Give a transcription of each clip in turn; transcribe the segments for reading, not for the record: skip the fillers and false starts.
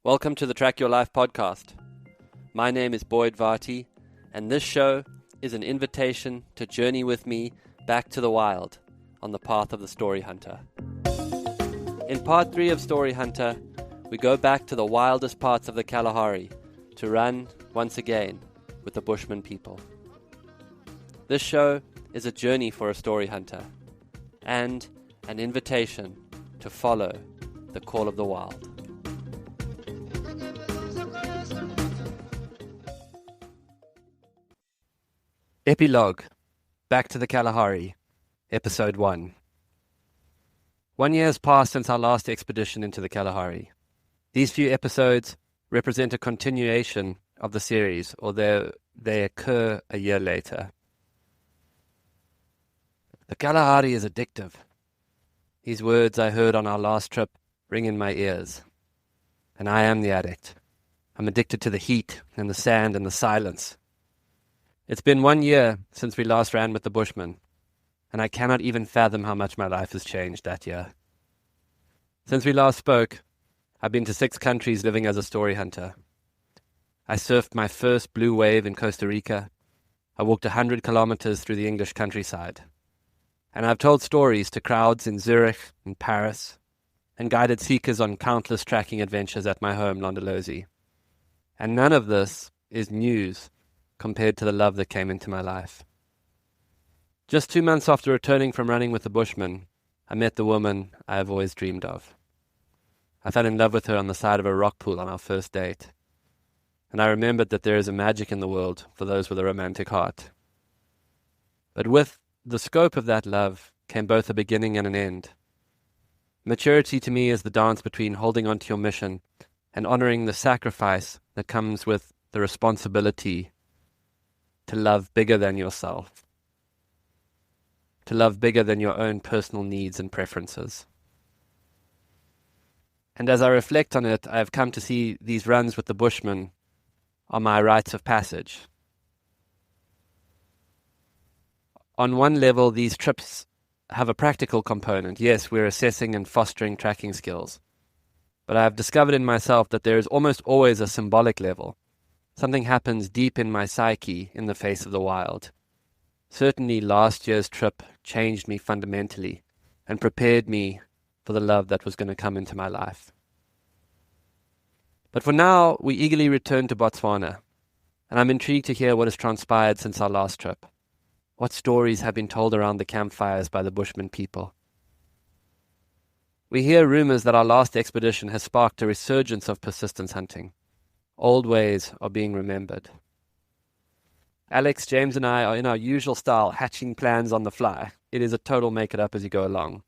Welcome to the Track Your Life podcast. My name is Boyd Varty, and this show is an invitation to journey with me back to the wild on the path of the story hunter. In part 3 of Story Hunter, we go back to the wildest parts of the Kalahari to run once again with the Bushman people. This show is a journey for a story hunter and an invitation to follow the call of the wild. Epilogue. Back to the Kalahari. Episode 1. 1 year has passed since our last expedition into the Kalahari. These few episodes represent a continuation of the series, although they occur a year later. The Kalahari is addictive. These words I heard on our last trip ring in my ears. And I am the addict. I'm addicted to the heat and the sand and the silence. It's been 1 year since we last ran with the Bushmen, and I cannot even fathom how much my life has changed that year. Since we last spoke, I've been to 6 countries living as a story hunter. I surfed my first blue wave in Costa Rica. I walked 100 kilometers through the English countryside. And I've told stories to crowds in Zurich and Paris, and guided seekers on countless tracking adventures at my home, Londolozi. And none of this is news compared to the love that came into my life. Just 2 months after returning from running with the Bushmen, I met the woman I have always dreamed of. I fell in love with her on the side of a rock pool on our first date. And I remembered that there is a magic in the world for those with a romantic heart. But with the scope of that love came both a beginning and an end. Maturity to me is the dance between holding on to your mission and honoring the sacrifice that comes with the responsibility to love bigger than yourself, to love bigger than your own personal needs and preferences. And as I reflect on it, I have come to see these runs with the Bushmen are my rites of passage. On one level, these trips have a practical component. Yes, we're assessing and fostering tracking skills. But I have discovered in myself that there is almost always a symbolic level. Something happens deep in my psyche in the face of the wild. Certainly last year's trip changed me fundamentally and prepared me for the love that was going to come into my life. But for now, we eagerly return to Botswana, and I'm intrigued to hear what has transpired since our last trip. What stories have been told around the campfires by the Bushman people? We hear rumors that our last expedition has sparked a resurgence of persistence hunting. Old ways are being remembered. Alex, James, and I are in our usual style hatching plans on the fly. It is a total make it up as you go along.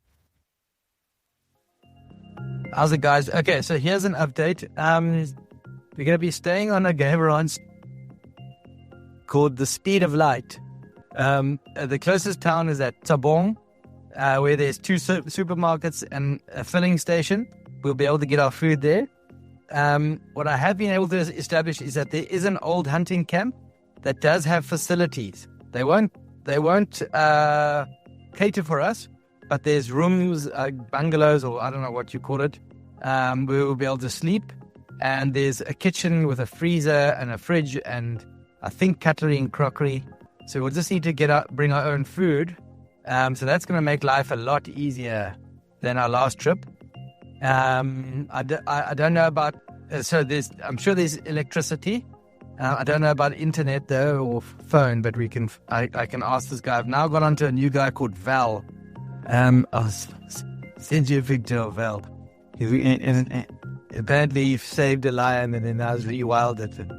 How's it, guys? Okay, so here's an update. We're going to be staying on a game ranch called the Speed of Light. The closest town is at Tabong, where there's 2 supermarkets and a filling station. We'll be able to get our food there. What I have been able to establish is that there is an old hunting camp that does have facilities. They won't cater for us, but there's rooms, bungalows, or I don't know what you call it, where we'll be able to sleep. And there's a kitchen with a freezer and a fridge and I think cutlery and crockery. So we'll just need to bring our own food. So that's going to make life a lot easier than our last trip. I don't know about, I'm sure there's electricity. I don't know about internet though, or phone, but I can ask this guy. I've now got onto a new guy called Val. I'll send you a picture of Val. Apparently he saved a lion and then now he's rewilded it.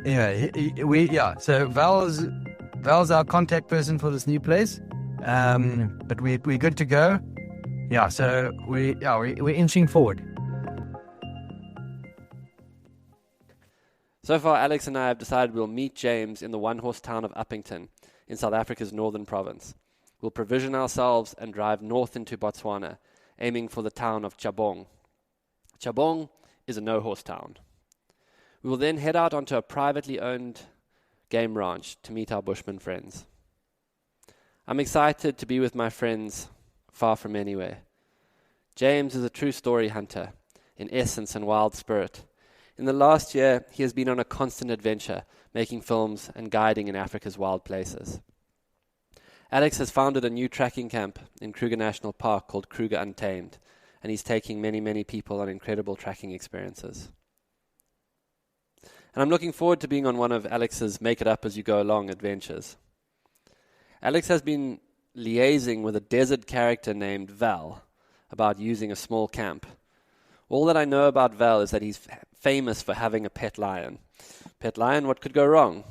Anyway, so Val's our contact person for this new place. But we're good to go. Yeah, so we're inching forward. So far, Alex and I have decided we'll meet James in the one-horse town of Uppington in South Africa's northern province. We'll provision ourselves and drive north into Botswana, aiming for the town of Chabong. Chabong is a no-horse town. We will then head out onto a privately owned game ranch to meet our Bushman friends. I'm excited to be with my friends far from anywhere. James is a true story hunter, in essence and wild spirit. In the last year, he has been on a constant adventure, making films and guiding in Africa's wild places. Alex has founded a new tracking camp in Kruger National Park called Kruger Untamed, and he's taking many, many people on incredible tracking experiences. And I'm looking forward to being on one of Alex's make-it-up-as-you-go-along adventures. Alex has been liaising with a desert character named Val about using a small camp. All that I know about Val is that he's famous for having a pet lion. Pet lion, what could go wrong?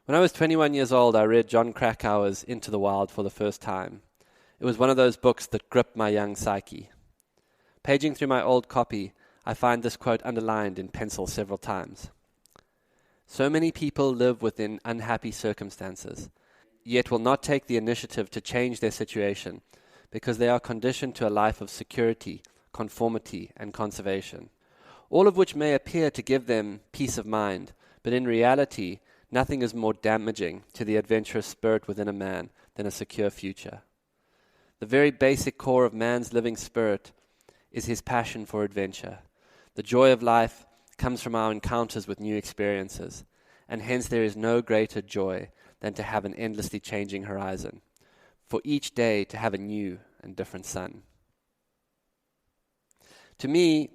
When I was 21 years old, I read John Krakauer's Into the Wild for the first time. It was one of those books that gripped my young psyche. Paging through my old copy, I find this quote underlined in pencil several times. So many people live within unhappy circumstances, yet will not take the initiative to change their situation because they are conditioned to a life of security, conformity, and conservation, all of which may appear to give them peace of mind, but in reality, nothing is more damaging to the adventurous spirit within a man than a secure future. The very basic core of man's living spirit is his passion for adventure. The joy of life comes from our encounters with new experiences, and hence there is no greater joy than to have an endlessly changing horizon, for each day to have a new and different sun. To me,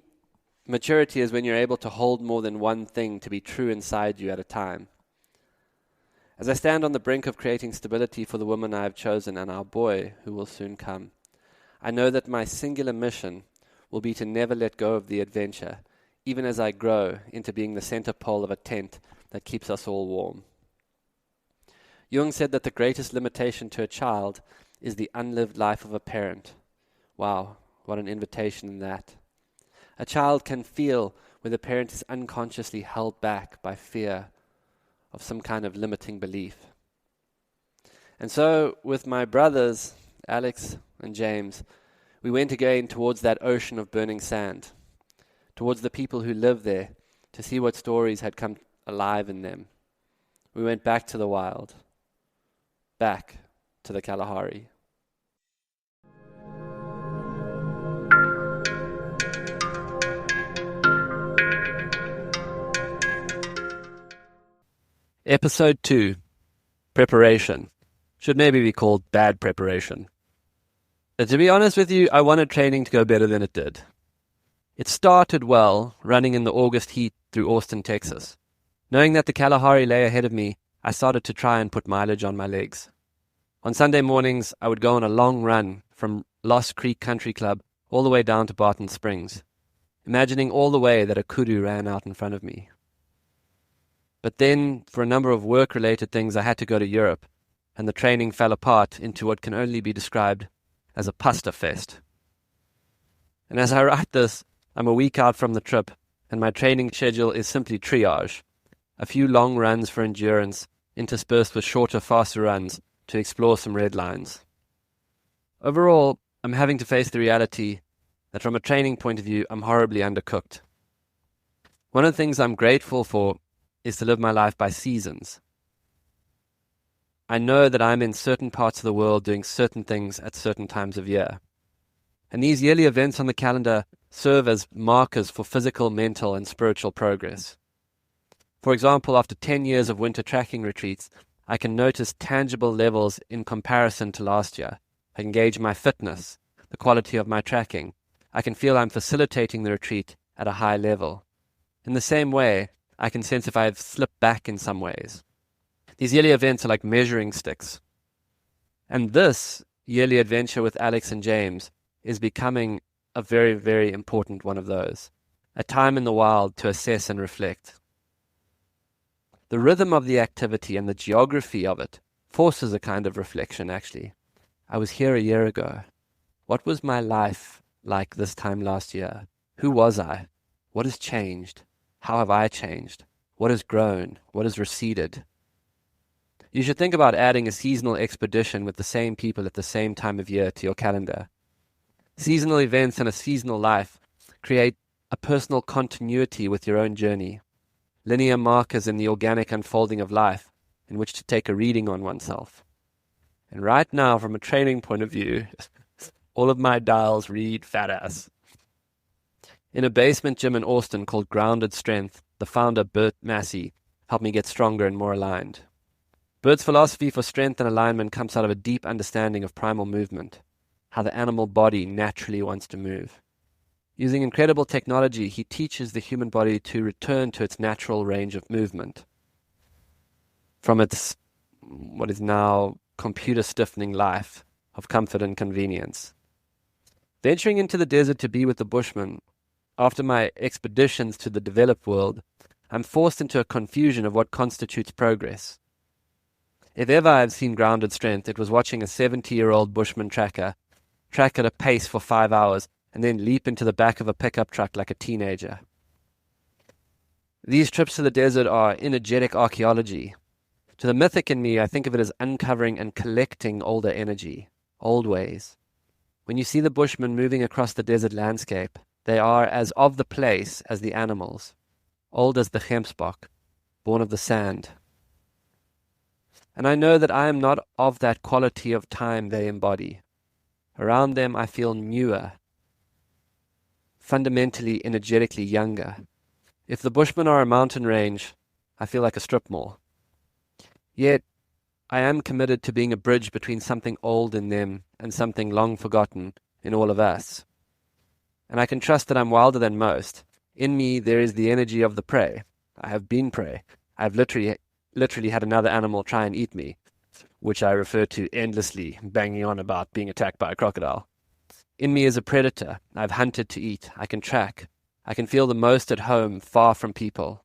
maturity is when you're able to hold more than one thing to be true inside you at a time. As I stand on the brink of creating stability for the woman I have chosen and our boy who will soon come, I know that my singular mission will be to never let go of the adventure, even as I grow into being the center pole of a tent that keeps us all warm. Jung said that the greatest limitation to a child is the unlived life of a parent. Wow, what an invitation in that. A child can feel where the parent is unconsciously held back by fear of some kind of limiting belief. And so, with my brothers, Alex and James, we went again towards that ocean of burning sand, towards the people who live there, to see what stories had come alive in them. We went back to the wild, back to the Kalahari. Episode 2, Preparation. Should maybe be called Bad Preparation. To be honest with you, I wanted training to go better than it did. It started well, running in the August heat through Austin, Texas. Knowing that the Kalahari lay ahead of me, I started to try and put mileage on my legs. On Sunday mornings, I would go on a long run from Lost Creek Country Club all the way down to Barton Springs, imagining all the way that a kudu ran out in front of me. But then, for a number of work-related things, I had to go to Europe, and the training fell apart into what can only be described as a pasta fest. And as I write this, I'm a week out from the trip, and my training schedule is simply triage. A few long runs for endurance, interspersed with shorter, faster runs to explore some red lines. Overall, I'm having to face the reality that from a training point of view, I'm horribly undercooked. One of the things I'm grateful for is to live my life by seasons. I know that I'm in certain parts of the world doing certain things at certain times of year. And these yearly events on the calendar serve as markers for physical, mental, and spiritual progress. For example, after 10 years of winter tracking retreats, I can notice tangible levels in comparison to last year. I can gauge my fitness, the quality of my tracking. I can feel I'm facilitating the retreat at a high level. In the same way, I can sense if I've slipped back in some ways. These yearly events are like measuring sticks. And this yearly adventure with Alex and James is becoming a very, very important one of those. A time in the wild to assess and reflect. The rhythm of the activity and the geography of it forces a kind of reflection, actually. I was here a year ago. What was my life like this time last year? Who was I? What has changed? How have I changed? What has grown? What has receded? You should think about adding a seasonal expedition with the same people at the same time of year to your calendar. Seasonal events and a seasonal life create a personal continuity with your own journey, linear markers in the organic unfolding of life in which to take a reading on oneself. And right now, from a training point of view, all of my dials read fat ass. In a basement gym in Austin called Grounded Strength, the founder, Bert Massey, helped me get stronger and more aligned. Bert's philosophy for strength and alignment comes out of a deep understanding of primal movement, how the animal body naturally wants to move. Using incredible technology, he teaches the human body to return to its natural range of movement from its, what is now, computer-stiffening life of comfort and convenience. Venturing into the desert to be with the Bushmen, after my expeditions to the developed world, I'm forced into a confusion of what constitutes progress. If ever I have seen grounded strength, it was watching a 70-year-old Bushman track at a pace for 5 hours and then leap into the back of a pickup truck like a teenager. These trips to the desert are energetic archaeology. To the mythic in me, I think of it as uncovering and collecting older energy, old ways. When you see the Bushmen moving across the desert landscape, they are as of the place as the animals, old as the Gemsbok, born of the sand. And I know that I am not of that quality of time they embody. Around them I feel newer, fundamentally, energetically younger. If the Bushmen are a mountain range, I feel like a strip mall. Yet, I am committed to being a bridge between something old in them and something long forgotten in all of us. And I can trust that I'm wilder than most. In me, there is the energy of the prey. I have been prey. I have literally had another animal try and eat me, which I refer to endlessly, banging on about being attacked by a crocodile. In me is a predator. I've hunted to eat. I can track. I can feel the most at home, far from people.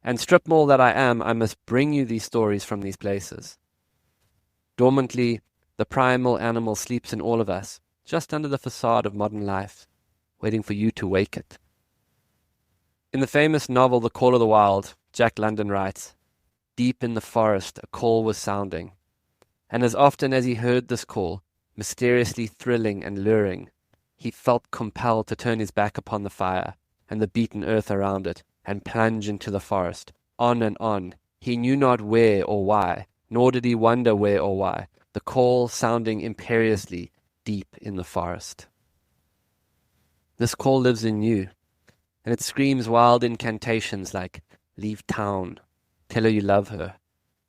And strip mall that I am, I must bring you these stories from these places. Dormantly, the primal animal sleeps in all of us, just under the facade of modern life, waiting for you to wake it. In the famous novel The Call of the Wild, Jack London writes, "Deep in the forest a call was sounding, and as often as he heard this call, mysteriously thrilling and luring, he felt compelled to turn his back upon the fire and the beaten earth around it, and plunge into the forest, on and on. He knew not where or why, nor did he wonder where or why, the call sounding imperiously deep in the forest." This call lives in you, and it screams wild incantations like, "Leave town. Tell her you love her.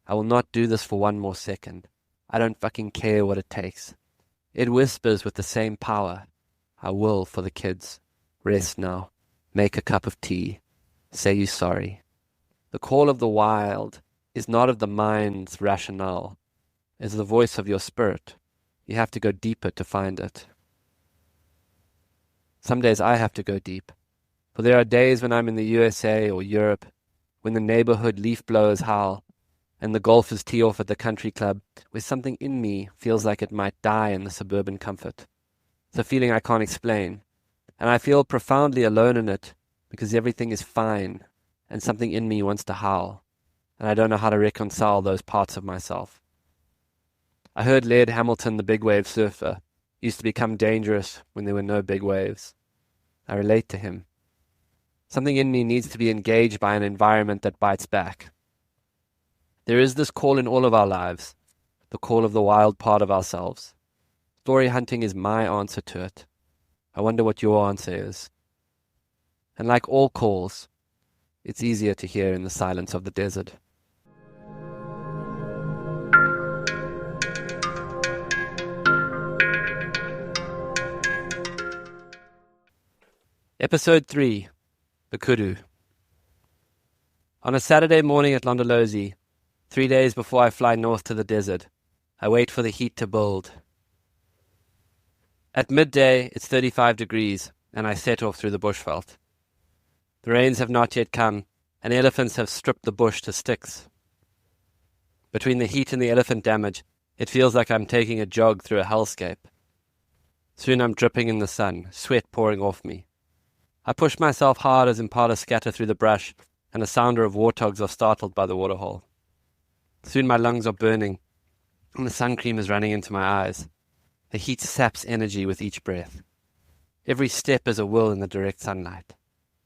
I will not do this for one more second. I don't fucking care what it takes." It whispers with the same power, "I will for the kids. Rest now. Make a cup of tea. Say you're sorry." The call of the wild is not of the mind's rationale. It is the voice of your spirit. You have to go deeper to find it. Some days I have to go deep, for there are days when I'm in the USA or Europe, when the neighborhood leaf blowers howl, and the golfers tee off at the country club, where something in me feels like it might die in the suburban comfort. It's a feeling I can't explain, and I feel profoundly alone in it, because everything is fine, and something in me wants to howl, and I don't know how to reconcile those parts of myself. I heard Laird Hamilton, the big wave surfer, used to become dangerous when there were no big waves. I relate to him. Something in me needs to be engaged by an environment that bites back. There is this call in all of our lives, the call of the wild part of ourselves. Story hunting is my answer to it. I wonder what your answer is. And like all calls, it's easier to hear in the silence of the desert. Episode 3, The Kudu. On a Saturday morning at Londolozi, 3 days before I fly north to the desert, I wait for the heat to build. At midday, it's 35 degrees, and I set off through the bushveld. The rains have not yet come, and elephants have stripped the bush to sticks. Between the heat and the elephant damage, it feels like I'm taking a jog through a hellscape. Soon I'm dripping in the sun, sweat pouring off me. I push myself hard as impalas scatter through the brush, and the sounder of warthogs are startled by the waterhole. Soon my lungs are burning, and the sun cream is running into my eyes. The heat saps energy with each breath. Every step is a will in the direct sunlight.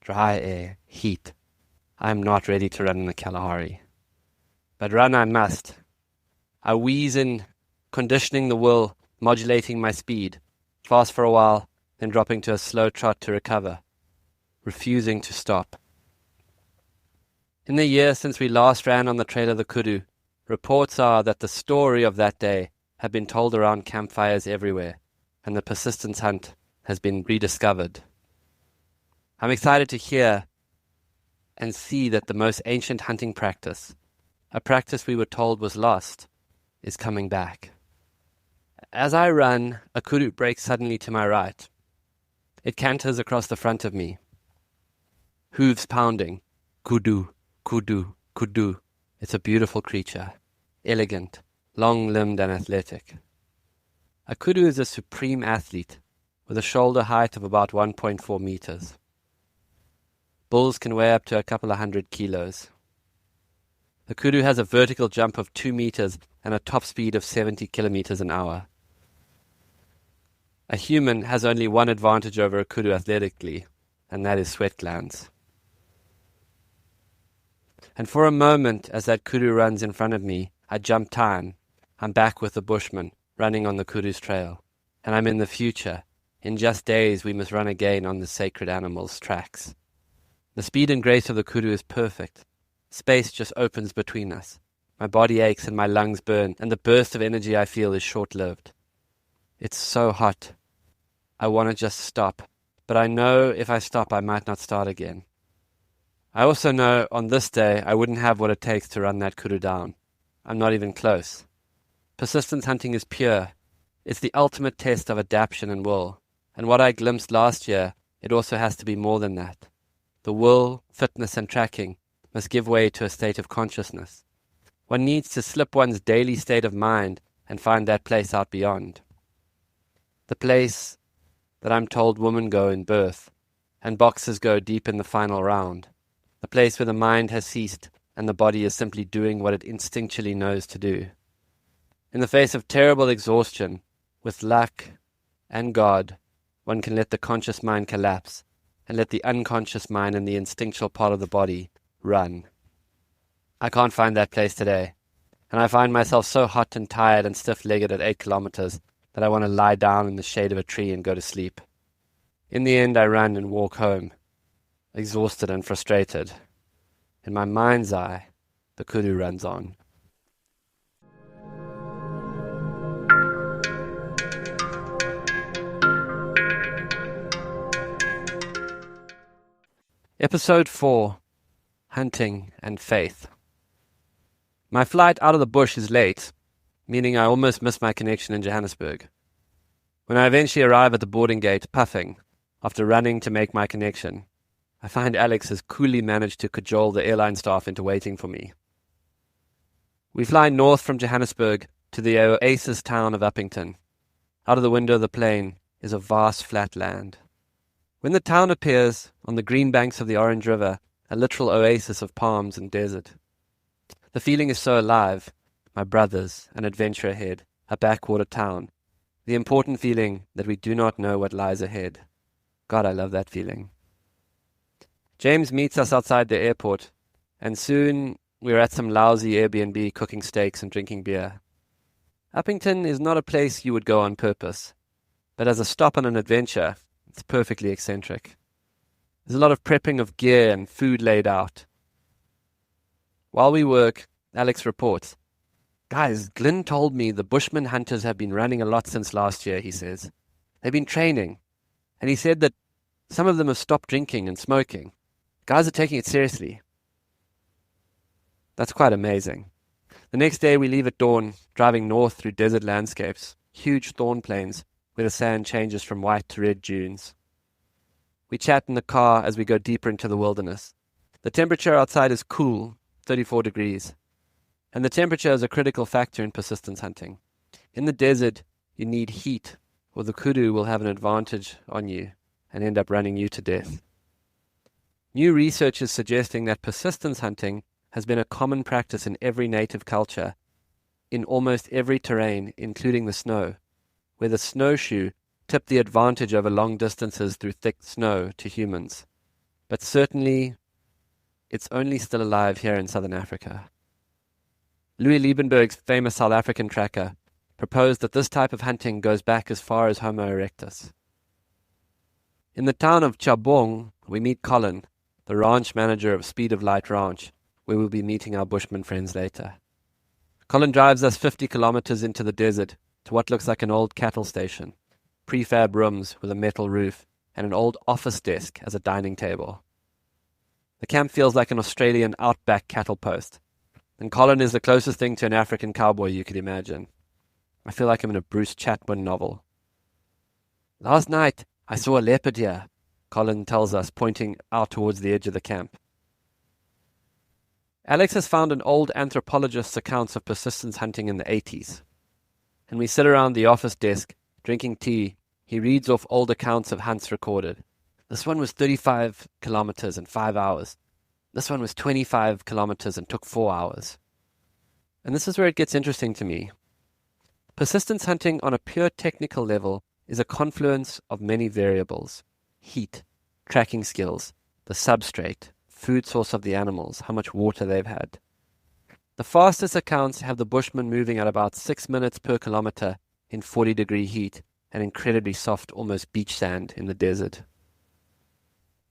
Dry air, heat. I am not ready to run in the Kalahari. But run I must. I wheeze in, conditioning the will, modulating my speed. Fast for a while, then dropping to a slow trot to recover. refusing to stop. In the year since we last ran on the trail of the kudu, reports are that the story of that day had been told around campfires everywhere, and the persistence hunt has been rediscovered. I'm excited to hear and see that the most ancient hunting practice, a practice we were told was lost, is coming back. As I run, a kudu breaks suddenly to my right. It canters across the front of me. Hooves pounding. Kudu, kudu, kudu. It's a beautiful creature. Elegant, long-limbed and athletic. A kudu is a supreme athlete with a shoulder height of about 1.4 meters. Bulls can weigh up to a couple of 100 kilos. The kudu has a vertical jump of 2 meters and a top speed of 70 kilometers an hour. A human has only one advantage over a kudu athletically, and that is sweat glands. And for a moment, as that kudu runs in front of me, I jump time. I'm back with the bushman, running on the kudu's trail. And I'm in the future. In just days, we must run again on the sacred animal's tracks. The speed and grace of the kudu is perfect. Space just opens between us. My body aches and my lungs burn, and the burst of energy I feel is short-lived. It's so hot. I want to just stop, but I know if I stop, I might not start again. I also know on this day I wouldn't have what it takes to run that kudu down. I'm not even close. Persistence hunting is pure. It's the ultimate test of adaptation and will. And what I glimpsed last year, it also has to be more than that. The will, fitness and tracking must give way to a state of consciousness. One needs to slip one's daily state of mind and find that place out beyond. The place that I'm told women go in birth, and boxers go deep in the final round. A place where the mind has ceased and the body is simply doing what it instinctually knows to do. In the face of terrible exhaustion, with luck and God, one can let the conscious mind collapse and let the unconscious mind and the instinctual part of the body run. I can't find that place today, and I find myself so hot and tired and stiff-legged at 8 kilometers that I want to lie down in the shade of a tree and go to sleep. In the end, I run and walk home, exhausted and frustrated. In my mind's eye, the kudu runs on. Episode 4, Hunting and Faith. My flight out of the bush is late, meaning I almost missed my connection in Johannesburg. When I eventually arrive at the boarding gate, puffing, after running to make my connection, I find Alex has coolly managed to cajole the airline staff into waiting for me. We fly north from Johannesburg to the oasis town of Uppington. Out of the window of the plane is a vast flat land. When the town appears on the green banks of the Orange River, a literal oasis of palms and desert. The feeling is so alive. My brothers, an adventure ahead, a backwater town. The important feeling that we do not know what lies ahead. God, I love that feeling. James meets us outside the airport, and soon we're at some lousy Airbnb cooking steaks and drinking beer. Uppington is not a place you would go on purpose, but as a stop on an adventure, it's perfectly eccentric. There's a lot of prepping of gear and food laid out. While we work, Alex reports, "Guys, Glyn told me the Bushman hunters have been running a lot since last year," he says. "They've been training. And he said that some of them have stopped drinking and smoking. Guys are taking it seriously." That's quite amazing. The next day we leave at dawn, driving north through desert landscapes, huge thorn plains, where the sand changes from white to red dunes. We chat in the car as we go deeper into the wilderness. The temperature outside is cool, 34 degrees. And the temperature is a critical factor in persistence hunting. In the desert, you need heat, or the kudu will have an advantage on you and end up running you to death. New research is suggesting that persistence hunting has been a common practice in every native culture, in almost every terrain, including the snow, where the snowshoe tipped the advantage over long distances through thick snow to humans. But certainly, it's only still alive here in southern Africa. Louis Liebenberg's famous South African tracker proposed that this type of hunting goes back as far as Homo erectus. In the town of Chabong, We meet Colin, the ranch manager of Speed of Light Ranch, where we'll be meeting our bushman friends later. Colin drives us 50 kilometers into the desert to what looks like an old cattle station, prefab rooms with a metal roof, and an old office desk as a dining table. The camp feels like an Australian outback cattle post, and Colin is the closest thing to an African cowboy you could imagine. I feel like I'm in a Bruce Chatwin novel. Last night, I saw a leopard here, Colin tells us, pointing out towards the edge of the camp. Alex has found an old anthropologist's accounts of persistence hunting in the 80s. And we sit around the office desk, drinking tea. He reads off old accounts of hunts recorded. This one was 35 kilometers in 5 hours. This one was 25 kilometers and took 4 hours. And this is where it gets interesting to me. Persistence hunting on a pure technical level is a confluence of many variables. Heat, tracking skills, the substrate, food source of the animals, how much water they've had. The fastest accounts have the bushman moving at about 6 minutes per kilometer in 40-degree heat and incredibly soft, almost beach sand in the desert.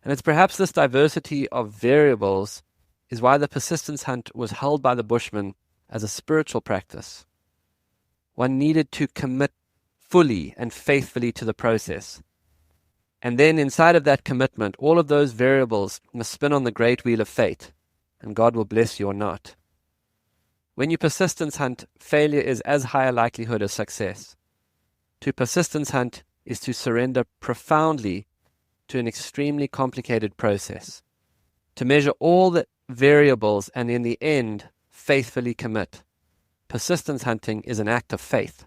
And it's perhaps this diversity of variables is why the persistence hunt was held by the Bushmen as a spiritual practice. One needed to commit fully and faithfully to the process. And then inside of that commitment, all of those variables must spin on the great wheel of fate, and God will bless you or not. When you persistence hunt, failure is as high a likelihood as success. To persistence hunt is to surrender profoundly to an extremely complicated process, to measure all the variables and in the end, faithfully commit. Persistence hunting is an act of faith.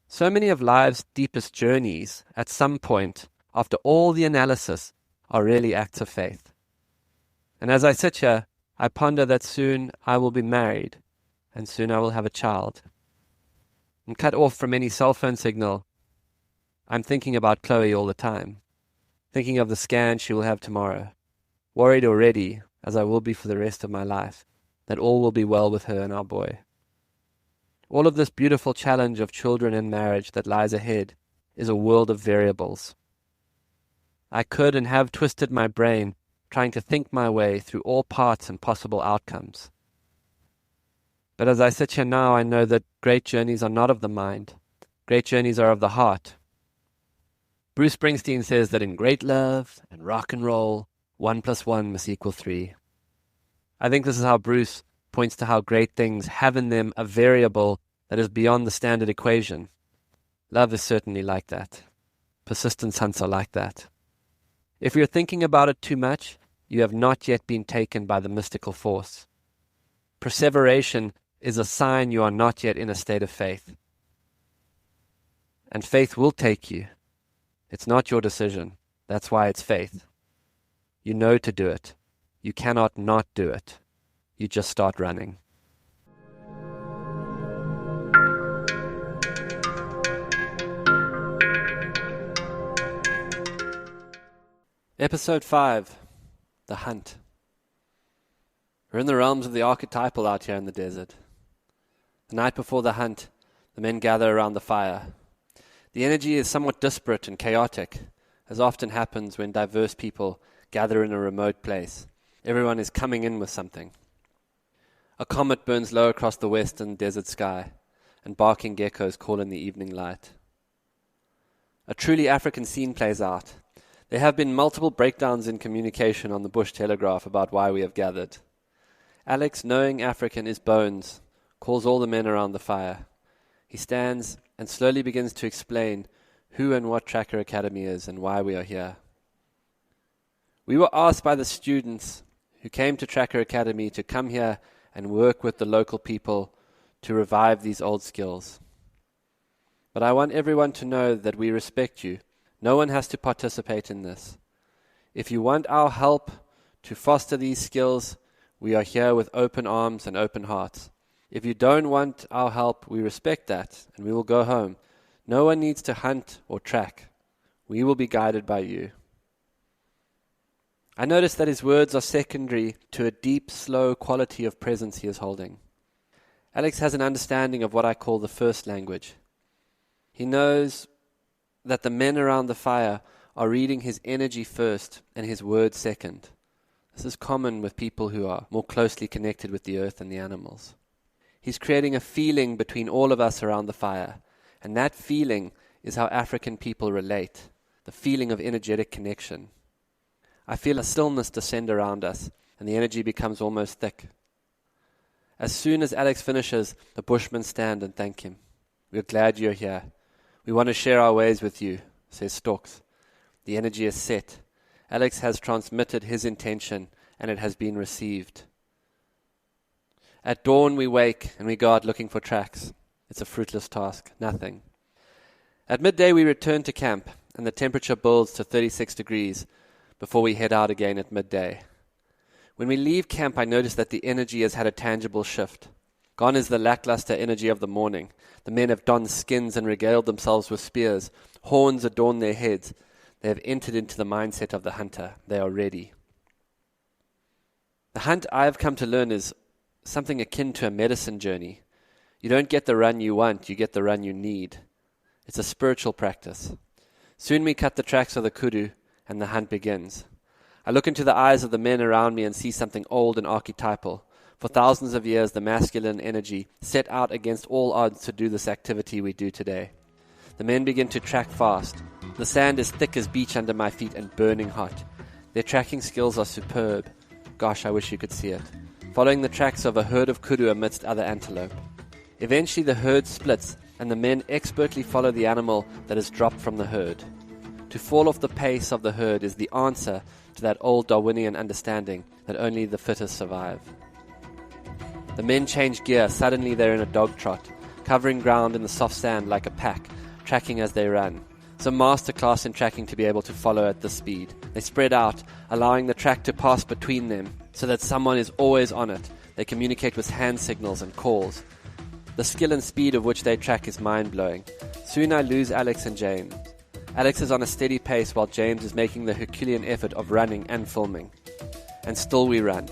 So many of life's deepest journeys, at some point, after all the analysis, are really acts of faith. And as I sit here, I ponder that soon I will be married, and soon I will have a child. And cut off from any cell phone signal, I'm thinking about Chloe all the time, thinking of the scan she will have tomorrow, worried already, as I will be for the rest of my life, that all will be well with her and our boy. All of this beautiful challenge of children and marriage that lies ahead is a world of variables. I could and have twisted my brain trying to think my way through all parts and possible outcomes. But as I sit here now, I know that great journeys are not of the mind. Great journeys are of the heart. Bruce Springsteen says that in great love and rock and roll, 1 + 1 must equal 3. I think this is how Bruce points to how great things have in them a variable that is beyond the standard equation. Love is certainly like that. Persistence hunts are like that. If you're thinking about it too much, you have not yet been taken by the mystical force. Perseveration is a sign you are not yet in a state of faith. And faith will take you. It's not your decision. That's why it's faith. You know to do it. You cannot not do it. You just start running. Episode 5. The Hunt. We're in the realms of the archetypal out here in the desert. The night before the hunt, the men gather around the fire. The energy is somewhat disparate and chaotic, as often happens when diverse people gather in a remote place. Everyone is coming in with something. A comet burns low across the western desert sky, and barking geckos call in the evening light. A truly African scene plays out. There have been multiple breakdowns in communication on the bush telegraph about why we have gathered. Alex, knowing African is bones, calls all the men around the fire. He stands and slowly begins to explain who and what Tracker Academy is and why we are here. We were asked by the students who came to Tracker Academy to come here and work with the local people to revive these old skills. But I want everyone to know that we respect you. No one has to participate in this. If you want our help to foster these skills, we are here with open arms and open hearts. If you don't want our help, we respect that, and we will go home. No one needs to hunt or track. We will be guided by you. I notice that his words are secondary to a deep, slow quality of presence he is holding. Alex has an understanding of what I call the first language. He knows that the men around the fire are reading his energy first and his words second. This is common with people who are more closely connected with the earth and the animals. He's creating a feeling between all of us around the fire, and that feeling is how African people relate, the feeling of energetic connection. I feel a stillness descend around us, and the energy becomes almost thick. As soon as Alex finishes, the bushmen stand and thank him. "We're glad you're here. We want to share our ways with you," says Storks. The energy is set. Alex has transmitted his intention, and it has been received. At dawn we wake and we go out looking for tracks. It's a fruitless task, nothing. At midday we return to camp, and the temperature builds to 36 degrees before we head out again at midday. When we leave camp, I notice that the energy has had a tangible shift. Gone is the lackluster energy of the morning. The men have donned skins and regaled themselves with spears. Horns adorn their heads. They have entered into the mindset of the hunter. They are ready. The hunt, I have come to learn, is something akin to a medicine journey. You don't get the run you want, you get the run you need. It's a spiritual practice. Soon we cut the tracks of the kudu, and the hunt begins. I look into the eyes of the men around me and see something old and archetypal. For thousands of years, the masculine energy set out against all odds to do this activity we do today. The men begin to track fast. The sand is thick as beach under my feet and burning hot. Their tracking skills are superb. Gosh, I wish you could see it. Following the tracks of a herd of kudu amidst other antelope. Eventually the herd splits, and the men expertly follow the animal that is dropped from the herd. To fall off the pace of the herd is the answer to that old Darwinian understanding that only the fittest survive. The men change gear. Suddenly they're in a dog trot, covering ground in the soft sand like a pack, tracking as they run. It's a masterclass in tracking to be able to follow at this speed. They spread out, allowing the track to pass between them so that someone is always on it. They communicate with hand signals and calls. The skill and speed of which they track is mind-blowing. Soon I lose Alex and James. Alex is on a steady pace while James is making the Herculean effort of running and filming. And still we run.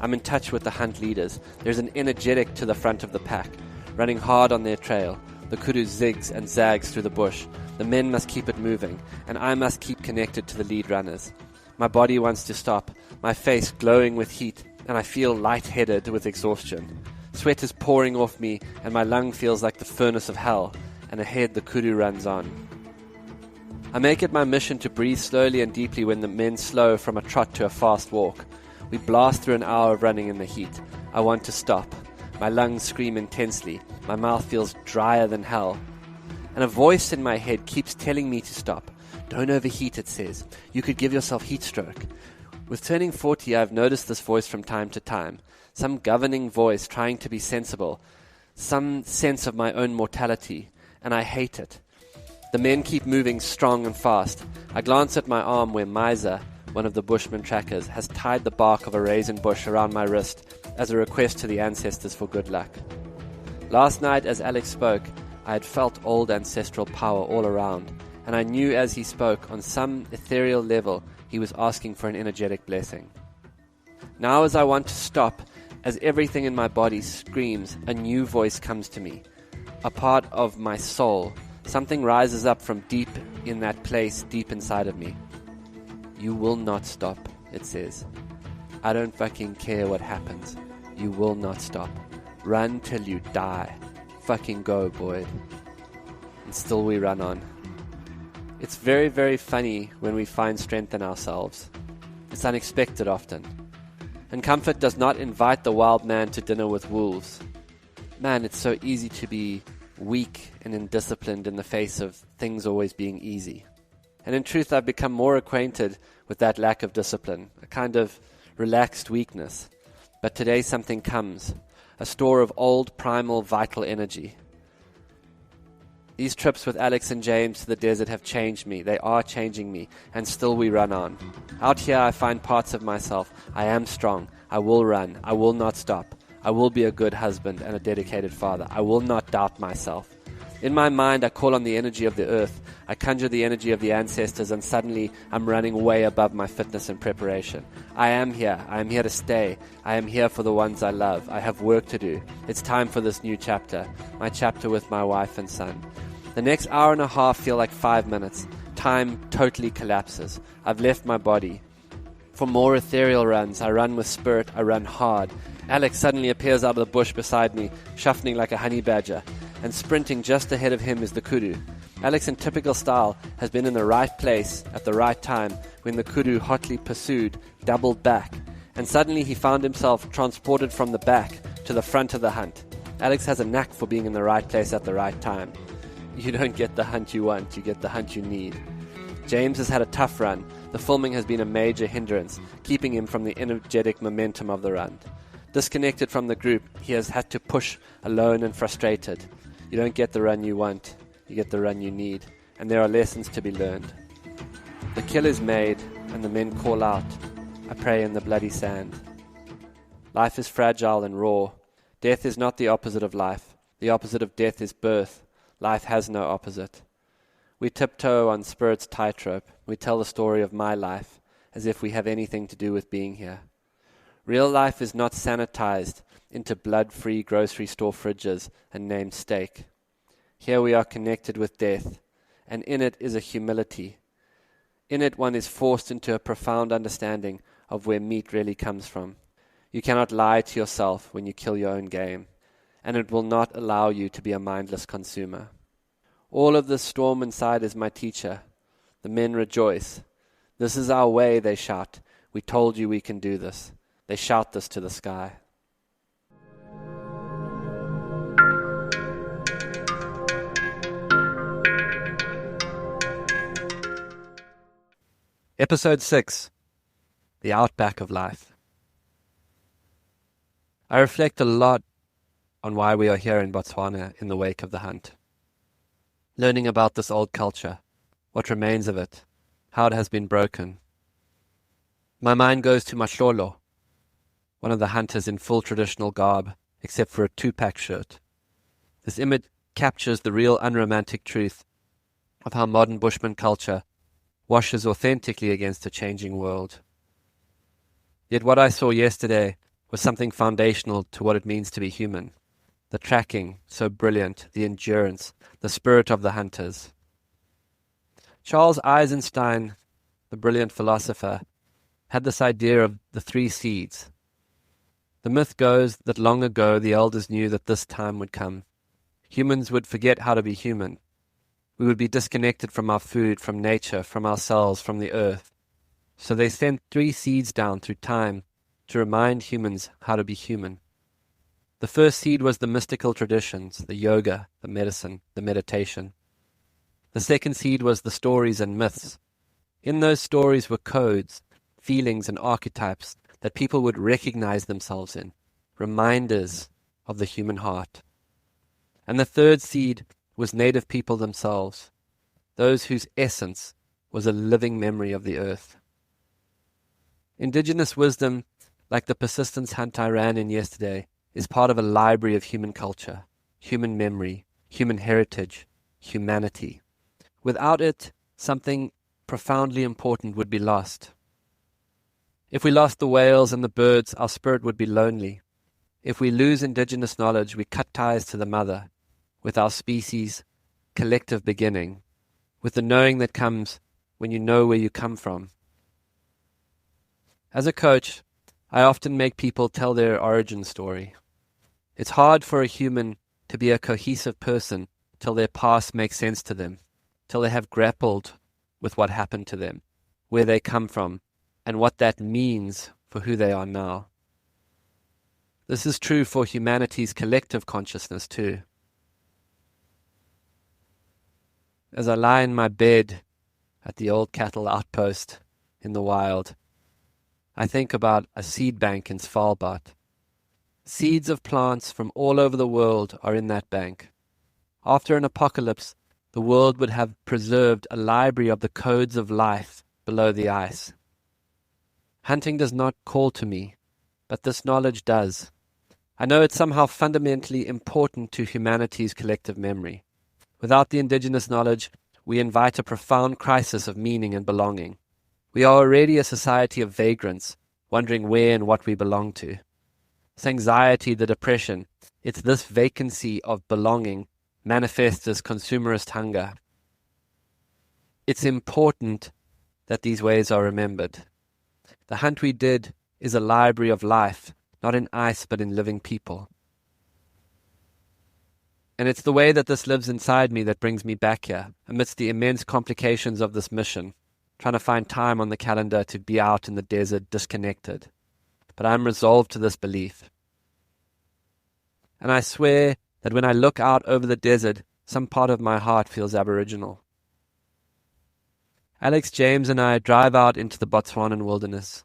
I'm in touch with the hunt leaders. There's an energetic to the front of the pack, running hard on their trail. The kudu zigs and zags through the bush. The men must keep it moving, and I must keep connected to the lead runners. My body wants to stop, my face glowing with heat, and I feel lightheaded with exhaustion. Sweat is pouring off me, and my lung feels like the furnace of hell, and ahead the kudu runs on. I make it my mission to breathe slowly and deeply when the men slow from a trot to a fast walk. We blast through an hour of running in the heat. I want to stop. My lungs scream intensely. My mouth feels drier than hell. And a voice in my head keeps telling me to stop. Don't overheat, it says. You could give yourself heat stroke. With turning 40, I've noticed this voice from time to time. Some governing voice trying to be sensible. Some sense of my own mortality. And I hate it. The men keep moving strong and fast. I glance at my arm where Miser, one of the bushman trackers, has tied the bark of a raisin bush around my wrist as a request to the ancestors for good luck. Last night, as Alex spoke, I had felt old ancestral power all around, and I knew as he spoke, on some ethereal level, he was asking for an energetic blessing. Now as I want to stop, as everything in my body screams, a new voice comes to me, a part of my soul. Something rises up from deep in that place, deep inside of me. You will not stop, it says. I don't fucking care what happens. You will not stop. Run till you die. Fucking go, Boyd. And still we run on. It's very, very funny when we find strength in ourselves. It's unexpected often. And comfort does not invite the wild man to dinner with wolves. Man, it's so easy to be weak and indisciplined in the face of things always being easy. And in truth, I've become more acquainted with that lack of discipline, a kind of relaxed weakness. But today something comes, a store of old, primal, vital energy. These trips with Alex and James to the desert have changed me. They are changing me, and still we run on. Out here I find parts of myself. I am strong. I will run. I will not stop. I will be a good husband and a dedicated father. I will not doubt myself. In my mind, I call on the energy of the earth. I conjure the energy of the ancestors, and suddenly I'm running way above my fitness and preparation. I am here. I am here to stay. I am here for the ones I love. I have work to do. It's time for this new chapter, my chapter with my wife and son. The next hour and a half feel like 5 minutes. time totally collapses. I've left my body. For more ethereal runs, I run with spirit, I run hard. Alex suddenly appears out of the bush beside me, shuffling like a honey badger, and sprinting just ahead of him is the kudu. Alex, in typical style, has been in the right place at the right time when the kudu, hotly pursued, doubled back, and suddenly he found himself transported from the back to the front of the hunt. Alex has a knack for being in the right place at the right time. You don't get the hunt you want, you get the hunt you need. James has had a tough run. The filming has been a major hindrance, keeping him from the energetic momentum of the run. Disconnected from the group, he has had to push alone and frustrated. You don't get the run you want, you get the run you need, and there are lessons to be learned. The kill is made, and the men call out, I pray in the bloody sand. Life is fragile and raw. Death is not the opposite of life. The opposite of death is birth. Life has no opposite. We tiptoe on spirit's tightrope. We tell the story of my life as if we have anything to do with being here. Real life is not sanitized into blood-free grocery store fridges and named steak. Here we are connected with death, and in it is a humility. In it one is forced into a profound understanding of where meat really comes from. You cannot lie to yourself when you kill your own game, and it will not allow you to be a mindless consumer. All of this storm inside is my teacher. The men rejoice. This is our way, they shout. We told you we can do this. They shout this to the sky. Episode 6. The Outback of Life. I reflect a lot on why we are here in Botswana in the wake of the hunt. Learning about this old culture, what remains of it, how it has been broken. My mind goes to Mahlolo, one of the hunters in full traditional garb, except for a 2-pack shirt. This image captures the real unromantic truth of how modern Bushman culture washes authentically against a changing world. Yet what I saw yesterday was something foundational to what it means to be human. The tracking, so brilliant, the endurance, the spirit of the hunters. Charles Eisenstein, the brilliant philosopher, had this idea of the 3 seeds. The myth goes that long ago the elders knew that this time would come. Humans would forget how to be human. We would be disconnected from our food, from nature, from ourselves, from the earth. So they sent 3 seeds down through time to remind humans how to be human. The first seed was the mystical traditions, the yoga, the medicine, the meditation. The second seed was the stories and myths. In those stories were codes, feelings and archetypes that people would recognize themselves in, reminders of the human heart. And the third seed was native people themselves, those whose essence was a living memory of the earth. Indigenous wisdom, like the persistence hunt I ran in yesterday, is part of a library of human culture, human memory, human heritage, humanity. Without it, something profoundly important would be lost. If we lost the whales and the birds, our spirit would be lonely. If we lose indigenous knowledge, we cut ties to the mother, with our species' collective beginning, with the knowing that comes when you know where you come from. As a coach, I often make people tell their origin story. It's hard for a human to be a cohesive person till their past makes sense to them, till they have grappled with what happened to them, where they come from, and what that means for who they are now. This is true for humanity's collective consciousness too. As I lie in my bed at the old cattle outpost in the wild, I think about a seed bank in Svalbard. Seeds of plants from all over the world are in that bank. After an apocalypse, the world would have preserved a library of the codes of life below the ice. Hunting does not call to me, but this knowledge does. I know it's somehow fundamentally important to humanity's collective memory. Without the indigenous knowledge, we invite a profound crisis of meaning and belonging. We are already a society of vagrants, wondering where and what we belong to. It's anxiety, the depression. It's this vacancy of belonging manifests as consumerist hunger. It's important that these ways are remembered. The hunt we did is a library of life, not in ice but in living people. And it's the way that this lives inside me that brings me back here, amidst the immense complications of this mission, trying to find time on the calendar to be out in the desert disconnected. But I'm resolved to this belief. And I swear that when I look out over the desert, some part of my heart feels Aboriginal. Alex, James and I drive out into the Botswanan wilderness.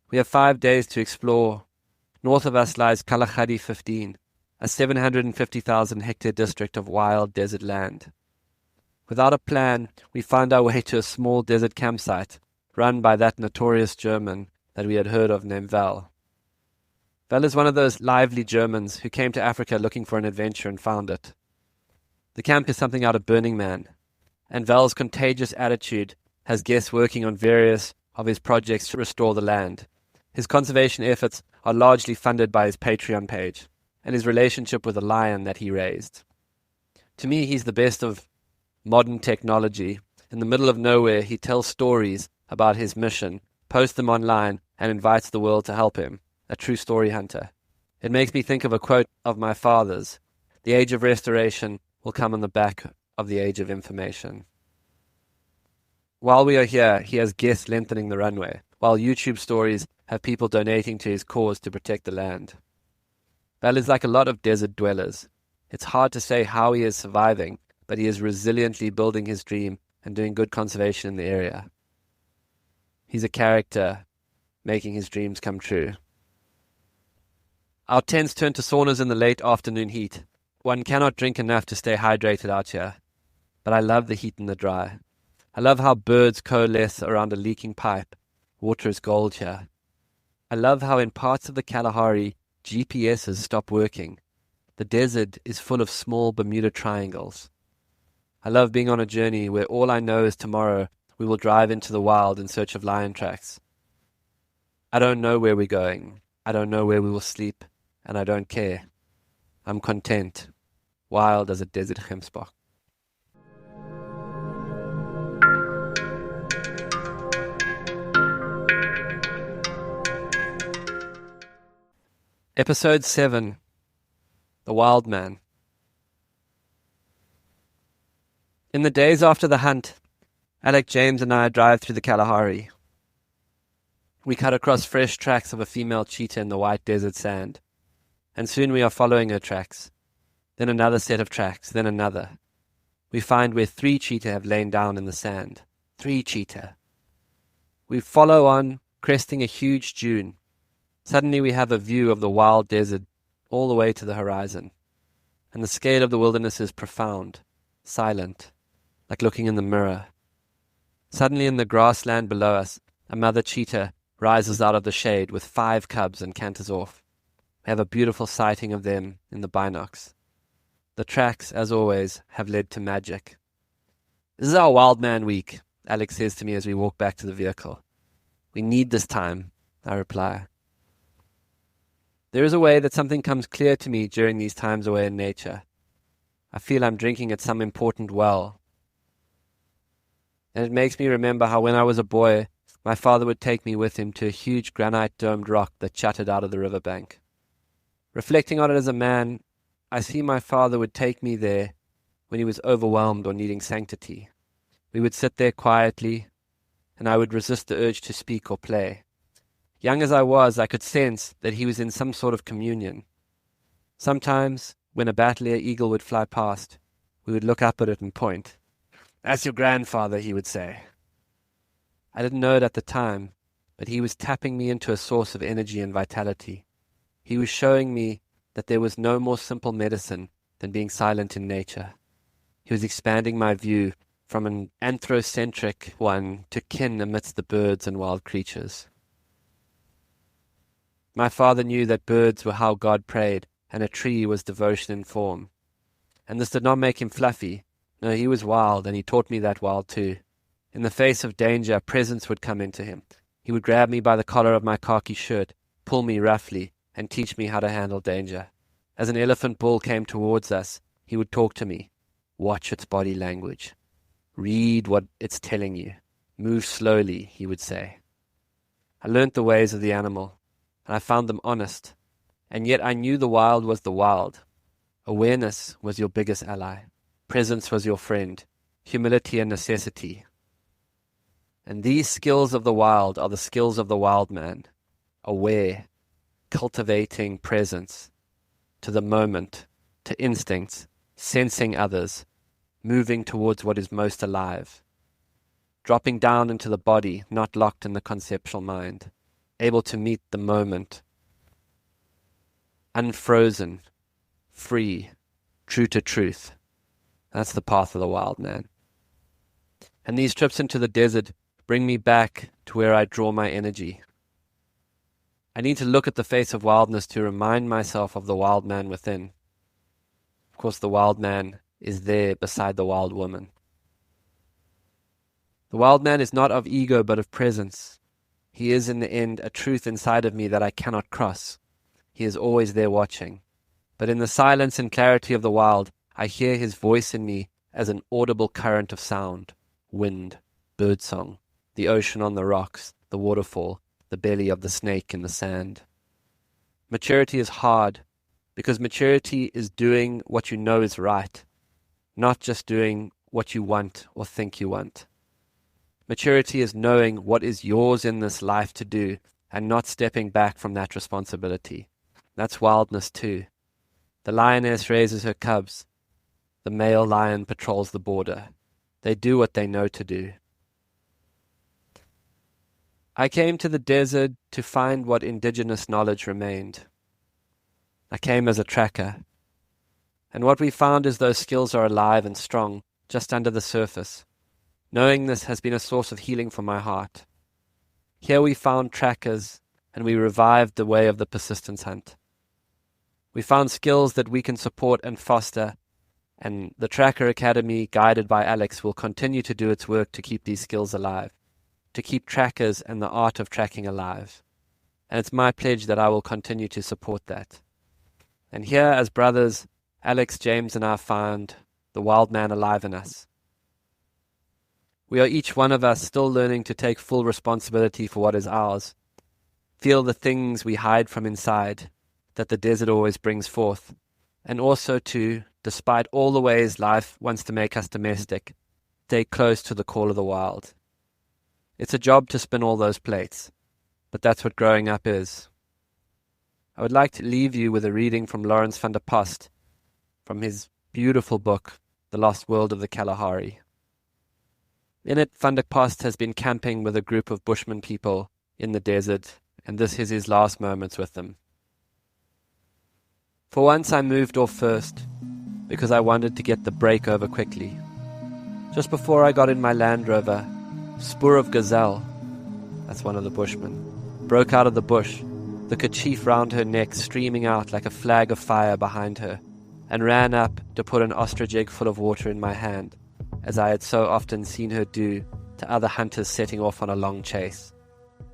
We have 5 days to explore. North of us lies Kalahari 15, a 750,000 hectare district of wild desert land. Without a plan, we found our way to a small desert campsite run by that notorious German that we had heard of named Val. Val is one of those lively Germans who came to Africa looking for an adventure and found it. The camp is something out of Burning Man, and Val's contagious attitude has guests working on various of his projects to restore the land. His conservation efforts are largely funded by his Patreon page and his relationship with a lion that he raised. To me, he's the best of modern technology. In the middle of nowhere, he tells stories about his mission, posts them online, and invites the world to help him, a true story hunter. It makes me think of a quote of my father's: "The age of restoration will come on the back of the age of information." While we are here, he has guests lengthening the runway, while YouTube stories have people donating to his cause to protect the land. Val is like a lot of desert dwellers. It's hard to say how he is surviving, but he is resiliently building his dream and doing good conservation in the area. He's a character, making his dreams come true. Our tents turn to saunas in the late afternoon heat. One cannot drink enough to stay hydrated out here, but I love the heat and the dry. I love how birds coalesce around a leaking pipe. Water is gold here. I love how in parts of the Kalahari, GPSs stop working. The desert is full of small Bermuda triangles. I love being on a journey where all I know is tomorrow we will drive into the wild in search of lion tracks. I don't know where we're going. I don't know where we will sleep, and I don't care. I'm content, wild as a desert gemsbok. Episode 7, The Wild Man. In the days after the hunt, Alec, James and I drive through the Kalahari. We cut across fresh tracks of a female cheetah in the white desert sand, and soon we are following her tracks. Then another set of tracks, then another. We find where 3 cheetah have lain down in the sand. 3 cheetah. We follow on, cresting a huge dune. Suddenly we have a view of the wild desert all the way to the horizon, and the scale of the wilderness is profound, silent, like looking in the mirror. Suddenly in the grassland below us, a mother cheetah rises out of the shade with 5 cubs and canters off. We have a beautiful sighting of them in the binocs. The tracks, as always, have led to magic. "This is our wild man week," Alex says to me as we walk back to the vehicle. "We need this time," I reply. There is a way that something comes clear to me during these times away in nature. I feel I'm drinking at some important well. And it makes me remember how when I was a boy, my father would take me with him to a huge granite-domed rock that jutted out of the riverbank. Reflecting on it as a man, I see my father would take me there when he was overwhelmed or needing sanctity. We would sit there quietly, and I would resist the urge to speak or play. Young as I was, I could sense that he was in some sort of communion. Sometimes, when a battle eagle would fly past, we would look up at it and point. "That's your grandfather," he would say. I didn't know it at the time, but he was tapping me into a source of energy and vitality. He was showing me that there was no more simple medicine than being silent in nature. He was expanding my view from an anthrocentric one to kin amidst the birds and wild creatures. My father knew that birds were how God prayed, and a tree was devotion in form. And this did not make him fluffy. No, he was wild, and he taught me that wild too. In the face of danger, presence would come into him. He would grab me by the collar of my khaki shirt, pull me roughly, and teach me how to handle danger. As an elephant bull came towards us, he would talk to me. Watch its body language. Read what it's telling you. Move slowly, he would say. I learnt the ways of the animal, and I found them honest, and yet I knew the wild was the wild. Awareness was your biggest ally. Presence was your friend. Humility and necessity. And these skills of the wild are the skills of the wild man. Aware, cultivating presence to the moment, to instincts, sensing others, moving towards what is most alive. Dropping down into the body, not locked in the conceptual mind. Able to meet the moment. Unfrozen, free, true to truth. That's the path of the wild man. And these trips into the desert bring me back to where I draw my energy. I need to look at the face of wildness to remind myself of the wild man within. Of course, the wild man is there beside the wild woman. The wild man is not of ego but of presence. He is in the end a truth inside of me that I cannot cross. He is always there watching. But in the silence and clarity of the wild, I hear his voice in me as an audible current of sound, wind, birdsong, the ocean on the rocks, the waterfall, the belly of the snake in the sand. Maturity is hard, because maturity is doing what you know is right, not just doing what you want or think you want. Maturity is knowing what is yours in this life to do and not stepping back from that responsibility. That's wildness too. The lioness raises her cubs. The male lion patrols the border. They do what they know to do. I came to the desert to find what indigenous knowledge remained. I came as a tracker. And what we found is those skills are alive and strong, just under the surface. Knowing this has been a source of healing for my heart. Here we found trackers, and we revived the way of the persistence hunt. We found skills that we can support and foster, and the Tracker Academy, guided by Alex, will continue to do its work to keep these skills alive, to keep trackers and the art of tracking alive. And it's my pledge that I will continue to support that. And here, as brothers, Alex, James, and I found the wild man alive in us. We are each one of us still learning to take full responsibility for what is ours. Feel the things we hide from inside, that the desert always brings forth. And also to, despite all the ways life wants to make us domestic, stay close to the call of the wild. It's a job to spin all those plates, but that's what growing up is. I would like to leave you with a reading from Lawrence van der Post, from his beautiful book, The Lost World of the Kalahari. In it, Van der Post has been camping with a group of Bushman people in the desert, and this is his last moments with them. For once I moved off first, because I wanted to get the break over quickly. Just before I got in my Land Rover, Spoor of Gazelle, that's one of the Bushmen, broke out of the bush, the kerchief round her neck streaming out like a flag of fire behind her, and ran up to put an ostrich egg full of water in my hand, as I had so often seen her do to other hunters setting off on a long chase.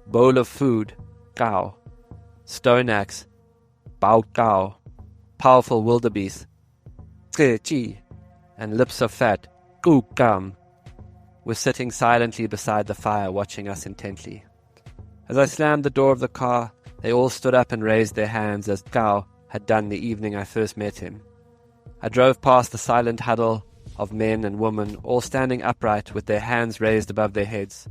Bowl of food, cow. Stone axe, bao cow. Powerful wildebeest, chi, and lips of fat, gu gum, were sitting silently beside the fire watching us intently. As I slammed the door of the car, they all stood up and raised their hands as Gao had done the evening I first met him. I drove past the silent huddle of men and women, all standing upright with their hands raised above their heads.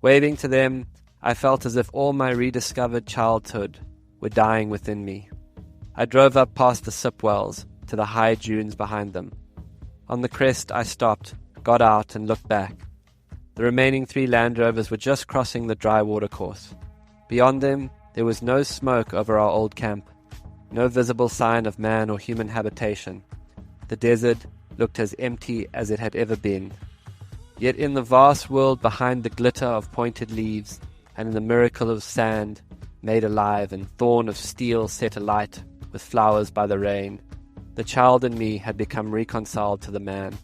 Waving to them, I felt as if all my rediscovered childhood were dying within me. I drove up past the sip wells to the high dunes behind them. On the crest I stopped, got out and looked back. The remaining 3 Land Rovers were just crossing the dry watercourse. Beyond them, there was no smoke over our old camp, no visible sign of man or human habitation. The desert looked as empty as it had ever been. Yet in the vast world behind the glitter of pointed leaves, and in the miracle of sand made alive and thorn of steel set alight with flowers by the rain, the child in me had become reconciled to the man.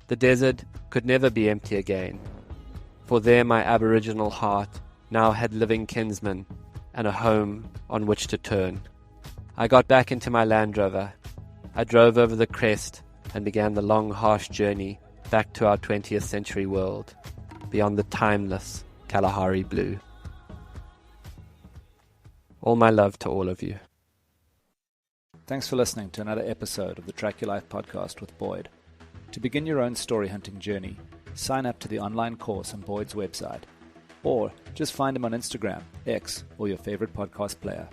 The desert could never be empty again, for there my aboriginal heart now had living kinsmen and a home on which to turn. I got back into my Land Rover. I drove over the crest and began the long, harsh journey back to our 20th century world, beyond the timeless Kalahari blue. All my love to all of you. Thanks for listening to another episode of the Track Your Life podcast with Boyd. To begin your own story hunting journey, sign up to the online course on Boyd's website, or just find him on Instagram, X, or your favorite podcast player.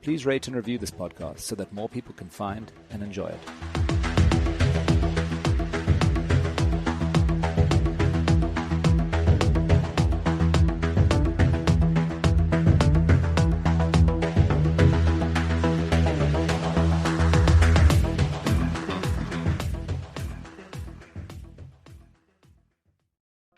Please rate and review this podcast so that more people can find and enjoy it.